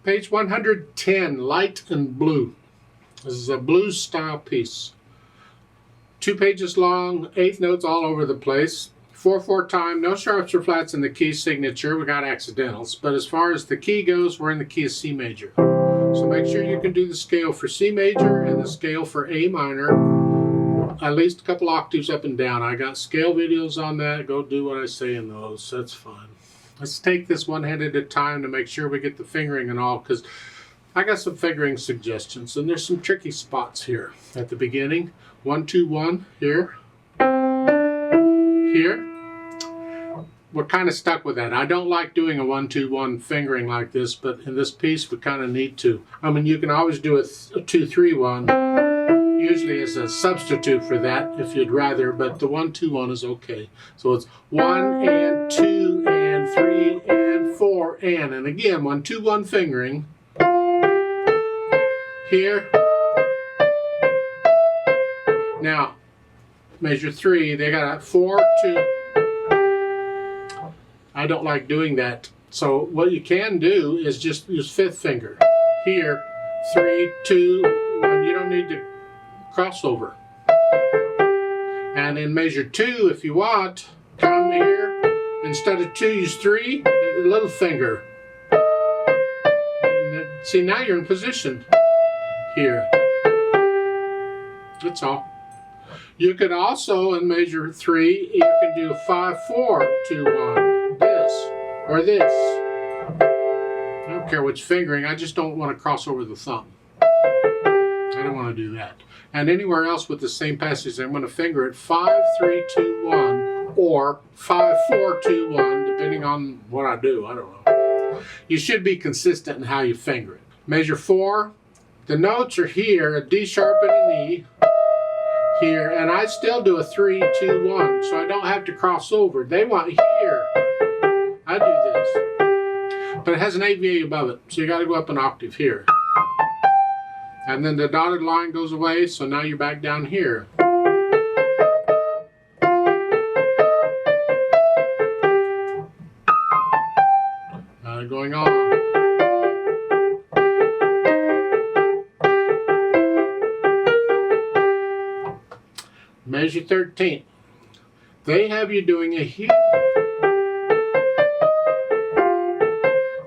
Page 110, Light and Blue. This is a blues style piece. 2 pages long, 8th notes all over the place. 4/4 time, no sharps or flats in the key signature. We got accidentals. But as far as the key goes, we're in the key of C major. So make sure you can do the scale for C major and the scale for A minor. At least a couple octaves up and down. I got scale videos on that. Go do what I say in those. That's fine. Let's take this one hand at a time to make sure we get the fingering and all, because I got some fingering suggestions. And there's some tricky spots here. At the beginning, 1, 2, 1, here. Here. We're kind of stuck with that. I don't like doing a 1, 2, 1 fingering like this, but in this piece we kind of need to. I mean, you can always do a 2, 3, 1, usually as a substitute for that if you'd rather, but the 1, 2, 1 is okay. So it's 1 and 2 and 3 and 4 and again 1, 2, 1 fingering. Here. Now, measure 3, they got a 4, 2. I don't like doing that. So what you can do is just use 5th finger. Here, 3, 2, 1. You don't need to cross over. And in measure 2, if you want, come here. Instead of 2, use 3, a little finger. And see, now you're in position here. That's all. You could also, in measure 3, you can do 5, 4, 2, 1. This or this. I don't care which fingering, I just don't want to cross over the thumb. I don't want to do that. And anywhere else with the same passage, I'm going to finger it 5, 3, 2, 1 or 5, 4, 2, 1, depending on what I do. I don't know. You should be consistent in how you finger it. Measure 4, the notes are here, a D sharp and an E. Here, and I still do a 3, 2, 1, so I don't have to cross over. They want here. I do this. But it has an AVA above it, so you got to go up an octave here. And then the dotted line goes away, so now you're back down here. Going on. Measure 13. They have you doing a here.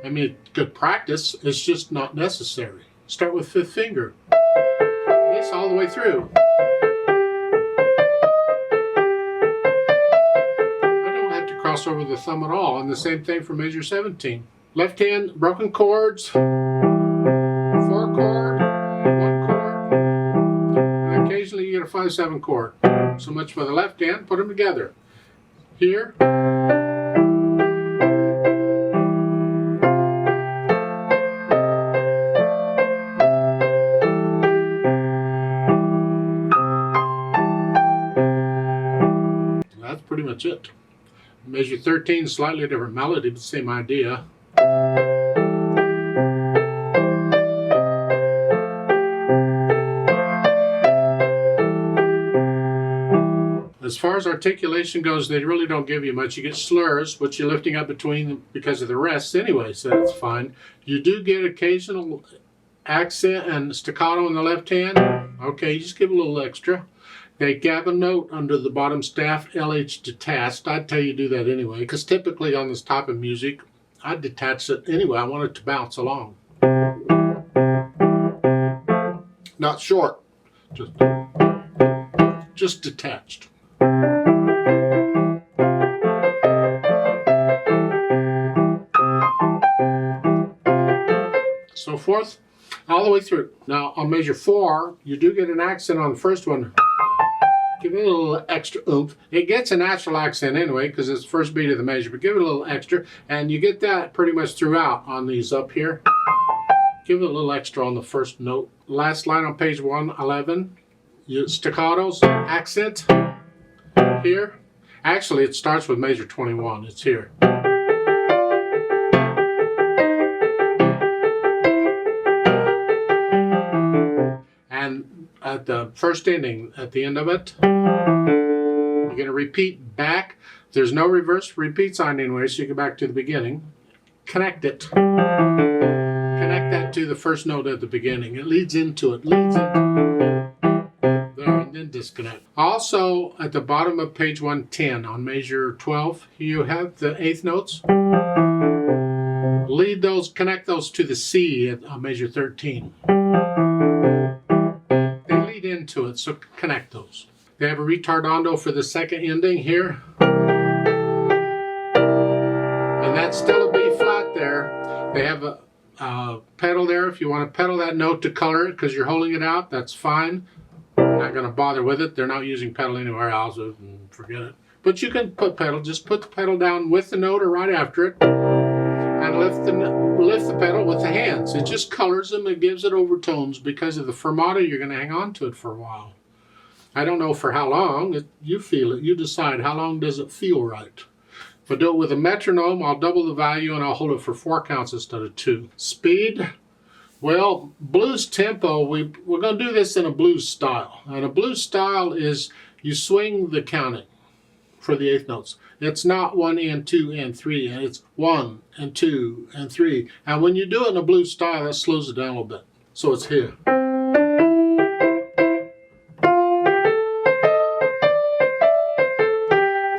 I mean, good practice, it's just not necessary. Start with 5th finger. This all the way through. I don't have to cross over the thumb at all, and the same thing for measure 17. Left hand, broken chords, 4 chord, 1 chord, and occasionally you get a 5, 7 chord. So much for the left hand, put them together. Here. That's pretty much it. Measure 13, slightly different melody, but same idea. As far as articulation goes, they really don't give you much. You get slurs, which you're lifting up between because of the rests anyway, so that's fine. You do get occasional accent and staccato in the left hand. Okay, you just give a little extra. They gap a note under the bottom staff, LH detached. I'd tell you do that anyway, because typically on this type of music, I detach it anyway. I want it to bounce along. Not short, just detached. So forth, all the way through. Now on measure 4, you do get an accent on the first one. Give it a little extra oomph. It gets a natural accent anyway because it's the first beat of the measure, but give it a little extra, and you get that pretty much throughout on these up here. Give it a little extra on the first note. Last line on page 111, staccatos, accent, here. Actually, it starts with measure 21, it's here. And at the first ending, at the end of it, you're going to repeat back. There's no reverse repeat sign anyway, so you go back to the beginning. Connect it. Connect into the first note at the beginning. It leads into it. Leads into there, and then disconnect. Also, at the bottom of page 110 on measure 12, you have the eighth notes. Lead those, connect those to the C at measure 13. They lead into it, so connect those. They have a retardando for the second ending here. And that's still a B flat there. They have a pedal there. If you want to pedal that note to color it because you're holding it out, that's fine. I'm not going to bother with it. They're not using pedal anywhere else, so forget it. But you can put pedal, just put the pedal down with the note or right after it. And lift the pedal with the hands. It just colors them. It gives it overtones. Because of the fermata, you're going to hang on to it for a while. I don't know for how long. You feel it. You decide how long does it feel right. If I do it with a metronome, I'll double the value and I'll hold it for 4 counts instead of 2. Speed, well, blues tempo, we're going to do this in a blues style. And a blues style is you swing the counting for the eighth notes. It's not 1 and 2 and 3, and it's 1 and 2 and 3. And when you do it in a blues style, that slows it down a little bit. So it's here.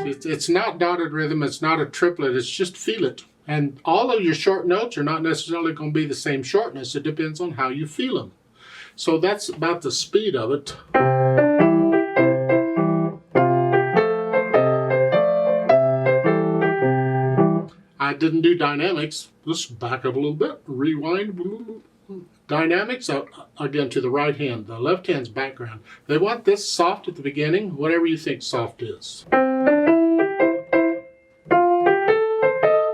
It's not dotted rhythm, it's not a triplet, it's just feel it. And all of your short notes are not necessarily going to be the same shortness. It depends on how you feel them. So that's about the speed of it. I didn't do dynamics. Let's back up a little bit. Rewind. Dynamics, again, to the right hand. The left hand's background. They want this soft at the beginning, whatever you think soft is.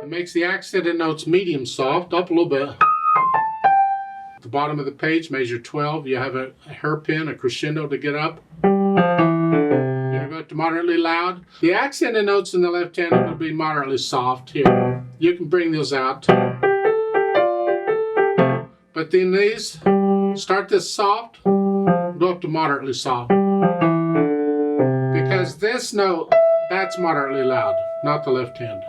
It makes the accented notes medium soft, up a little bit. At the bottom of the page, measure 12, you have a hairpin, a crescendo to get up. You go to moderately loud. The accented notes in the left hand will be moderately soft here. You can bring those out. But then these, start this soft, go up to moderately soft. Because this note, that's moderately loud, not the left hand.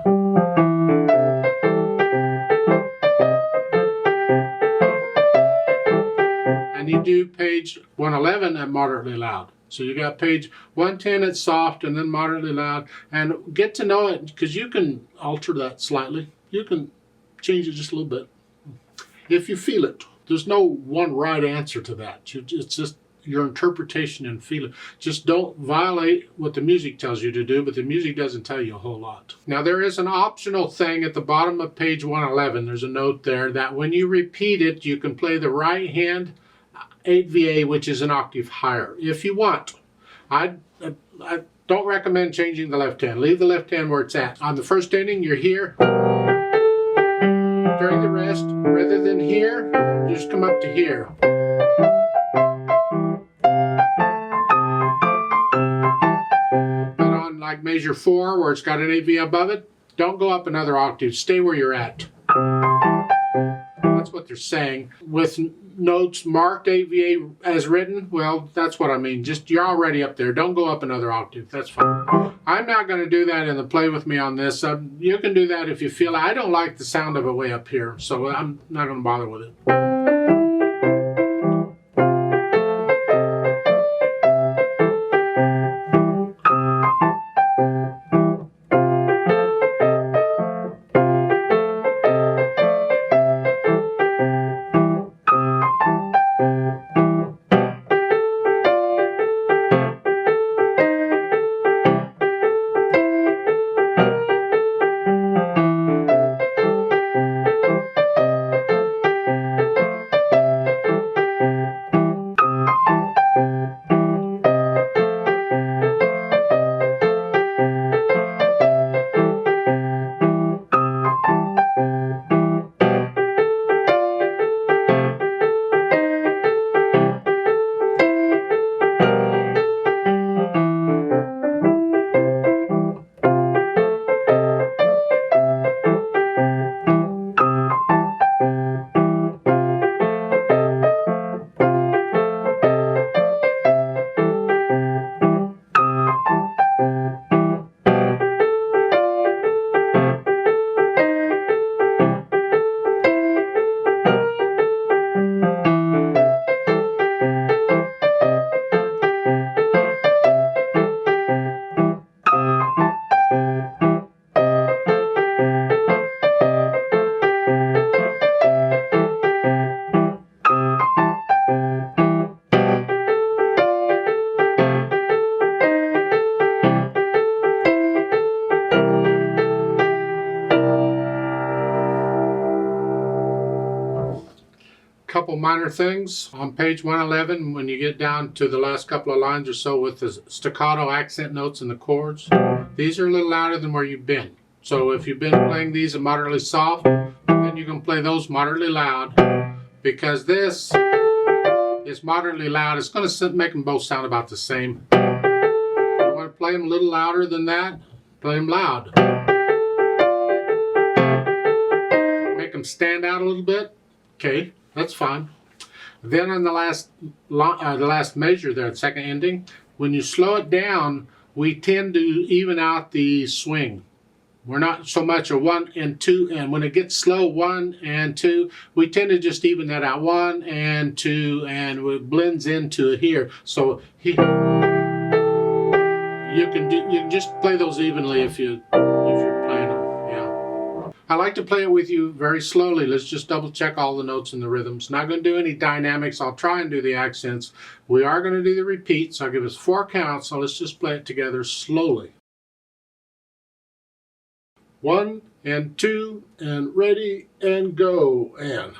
And you do page 111 at moderately loud. So you got page 110 at soft and then moderately loud. And get to know it, because you can alter that slightly. You can change it just a little bit. If you feel it. There's no one right answer to that. It's just your interpretation and feeling. Just don't violate what the music tells you to do, but the music doesn't tell you a whole lot. Now there is an optional thing at the bottom of page 111. There's a note there that when you repeat it, you can play the right hand 8VA, which is an octave higher, if you want. I don't recommend changing the left hand. Leave the left hand where it's at. On the first ending, you're here. During the rest, rather than here, you just come up to here. But on like measure 4, where it's got an AV above it, don't go up another octave. Stay where you're at. That's what they're saying. With notes marked AVA as written, well, that's what I mean. Just, you're already up there. Don't go up another octave. That's fine. I'm not going to do that in the play with me on this. You can do that if you feel. I don't like the sound of it way up here, so I'm not going to bother with it. couple minor things. On page 111, when you get down to the last couple of lines or so with the staccato accent notes and the chords, these are a little louder than where you've been. So if you've been playing these moderately soft, then you can play those moderately loud, because this is moderately loud. It's going to make them both sound about the same. You want to play them a little louder than that? Play them loud. Make them stand out a little bit. Okay, that's fine. Then on the last measure there, the second ending, when you slow it down, we tend to even out the swing. We're not so much a 1 and 2, and when it gets slow, 1 and 2, we tend to just even that out, 1 and 2, and it blends into it here. So you can just play those evenly if you're playing them. Yeah. I like to play it with you very slowly. Let's just double check all the notes and the rhythms. Not going to do any dynamics. I'll try and do the accents. We are going to do the repeats. I'll give us 4 counts. So let's just play it together slowly. 1 and 2 and ready and go and